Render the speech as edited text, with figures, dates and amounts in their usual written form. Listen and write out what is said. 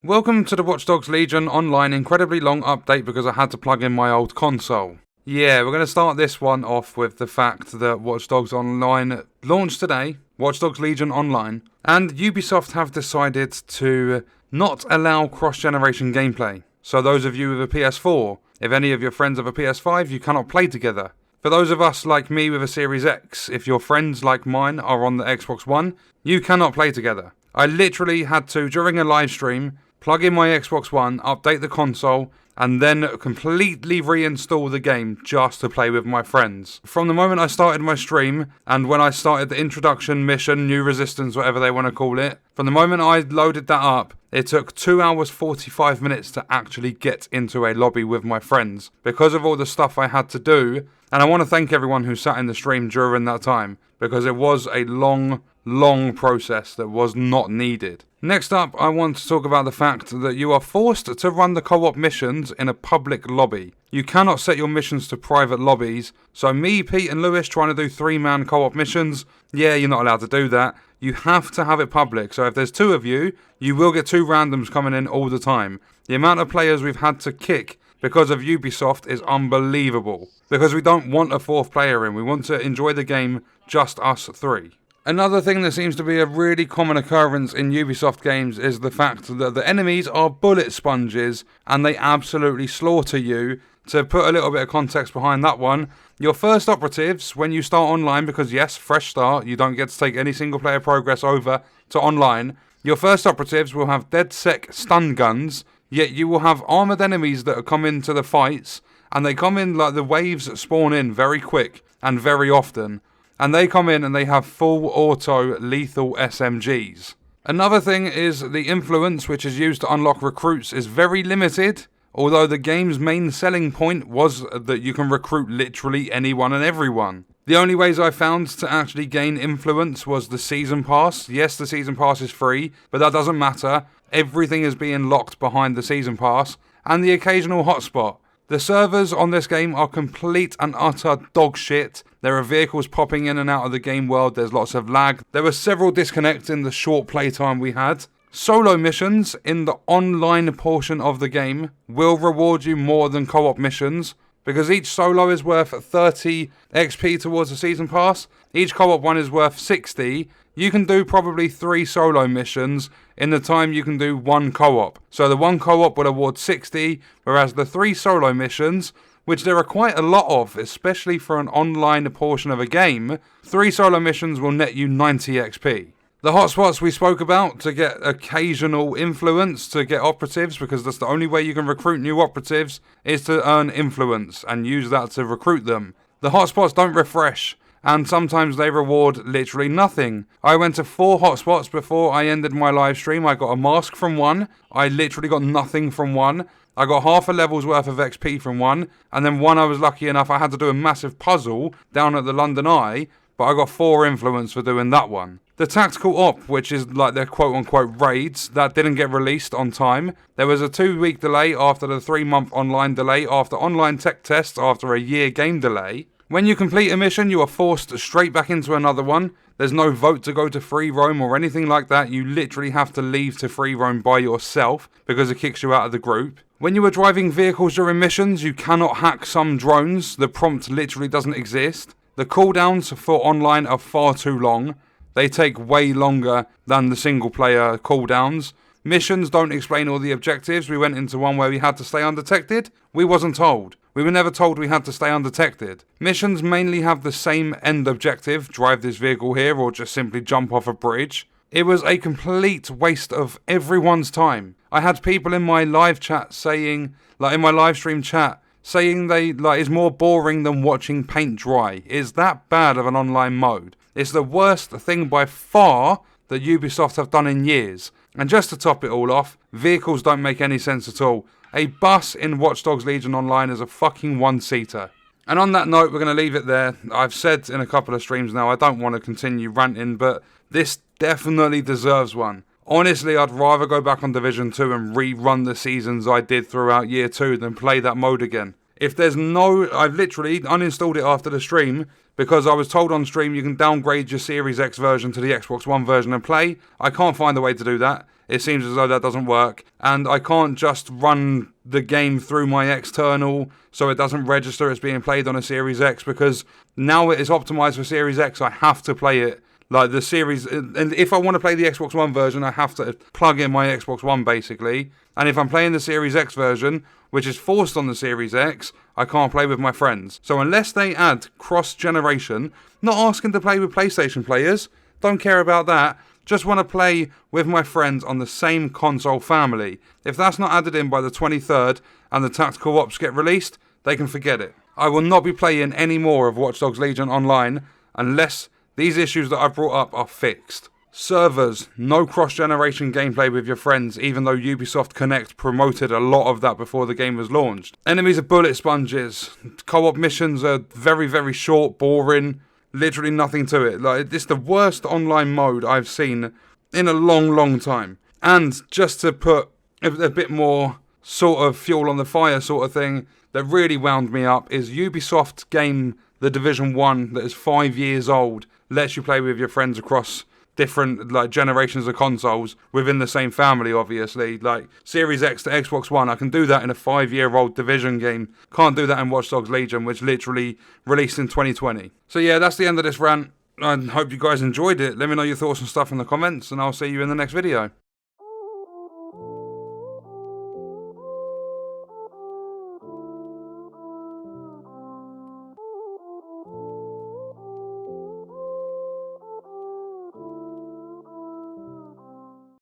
Welcome to the Watch Dogs Legion Online incredibly long update because I had to plug in my old console. Yeah, we're going to start this one off with the fact that Watch Dogs Online launched today, Watch Dogs Legion Online, and Ubisoft have decided to not allow cross-generation gameplay. So those of you with a PS4, if any of your friends have a PS5, you cannot play together. For those of us like me with a Series X, if your friends like mine are on the Xbox One, you cannot play together. I literally had to, during a live stream, plug in my Xbox One, update the console, and then completely reinstall the game just to play with my friends. From the moment I started my stream, and when I started the introduction mission, New Resistance, whatever they want to call it, from the moment I loaded that up, it took 2 hours 45 minutes to actually get into a lobby with my friends, because of all the stuff I had to do. And I want to thank everyone who sat in the stream during that time, because it was a long process that was not needed. Next up, I want to talk about the fact that you are forced to run the co-op missions in a public lobby. You cannot set your missions to private lobbies, so me, Pete and Lewis trying to do 3-man co-op missions, yeah, you're not allowed to do that. You have to have it public, so if there's 2 of you, you will get 2 randoms coming in all the time. The amount of players we've had to kick because of Ubisoft is unbelievable, because we don't want a 4th player in, we want to enjoy the game just us 3. Another thing that seems to be a really common occurrence in Ubisoft games is the fact that the enemies are bullet sponges and they absolutely slaughter you. To put a little bit of context behind that one, your first operatives, when you start online, because yes, fresh start, you don't get to take any single player progress over to online, your first operatives will have dead sec stun guns, yet you will have armoured enemies that come into the fights, and they come in like the waves spawn in very quick and very often. And they come in and they have full auto lethal SMGs. Another thing is the influence which is used to unlock recruits is very limited, although the game's main selling point was that you can recruit literally anyone and everyone. The only ways I found to actually gain influence was the season pass. Yes, the season pass is free, but that doesn't matter. Everything is being locked behind the season pass, and the occasional hotspot. The servers on this game are complete and utter dog shit. There are vehicles popping in and out of the game world, there's lots of lag. There were several disconnects in the short playtime we had. Solo missions in the online portion of the game will reward you more than co-op missions, because each solo is worth 30 XP towards the season pass. Each co-op one is worth 60. You can do probably 3 solo missions in the time you can do 1 co-op. So the 1 co-op will award 60, whereas the 3 solo missions, which there are quite a lot of, especially for an online portion of a game, 3 solo missions will net you 90 XP. The hotspots we spoke about to get occasional influence, to get operatives, because that's the only way you can recruit new operatives, is to earn influence and use that to recruit them. The hotspots don't refresh, and sometimes they reward literally nothing. I went to 4 hotspots before I ended my live stream. I got a mask from 1, I literally got nothing from 1, I got half a level's worth of XP from 1, and then 1 I was lucky enough I had to do a massive puzzle down at the London Eye, but I got 4 influence for doing that one. The tactical op, which is like their quote-unquote raids, that didn't get released on time. There was a 2-week delay after the 3-month online delay, after online tech tests, after a year game delay. When you complete a mission, you are forced straight back into another one. There's no vote to go to free roam or anything like that. You literally have to leave to free roam by yourself because it kicks you out of the group. When you are driving vehicles during missions, you cannot hack some drones. The prompt literally doesn't exist. The cooldowns for online are far too long. They take way longer than the single player cooldowns. Missions don't explain all the objectives. We went into one where we had to stay undetected. We wasn't told. We were never told we had to stay undetected. Missions mainly have the same end objective, drive this vehicle here or just simply jump off a bridge. It was a complete waste of everyone's time. I had people in my live chat saying, like in my live stream chat, saying they it's more boring than watching paint dry. It's that bad of an online mode. It's the worst thing by far that Ubisoft have done in years. And just to top it all off, vehicles don't make any sense at all. A bus in Watch Dogs Legion Online is a fucking 1-seater. And on that note, we're going to leave it there. I've said in a couple of streams now, I don't want to continue ranting, but this definitely deserves one. Honestly, I'd rather go back on Division 2 and rerun the seasons I did throughout Year 2 than play that mode again. If there's no... I've literally uninstalled it after the stream because I was told on stream you can downgrade your Series X version to the Xbox One version and play. I can't find a way to do that. it seems as though that doesn't work. And I can't just run the game through my external so it doesn't register as being played on a Series X, because now it is optimized for Series X. I have to play it like the Series, and if I want to play the Xbox One version, I have to plug in my Xbox One basically. And if I'm playing the Series X version, which is forced on the Series X, I can't play with my friends. So unless they add cross-generation, not asking to play with PlayStation players, don't care about that, just want to play with my friends on the same console family. If that's not added in by the 23rd and the tactical ops get released, they can forget it. I will not be playing any more of Watch Dogs Legion Online unless these issues that I've brought up are fixed. Servers, no cross-generation gameplay with your friends, even though Ubisoft Connect promoted a lot of that before the game was launched. Enemies are bullet sponges. Co-op missions are very, very short, boring, literally nothing to it. Like, it's the worst online mode I've seen in a long, long time. And just to put a bit more sort of fuel on the fire sort of thing that really wound me up is Ubisoft game The Division 1 that is 5 years old, lets you play with your friends across different like generations of consoles within the same family, obviously. Like Series X to Xbox One, I can do that in a 5-year-old Division game. Can't do that in Watch Dogs Legion, which literally released in 2020. So yeah, that's the end of this rant. I hope you guys enjoyed it. Let me know your thoughts and stuff in the comments, and I'll see you in the next video.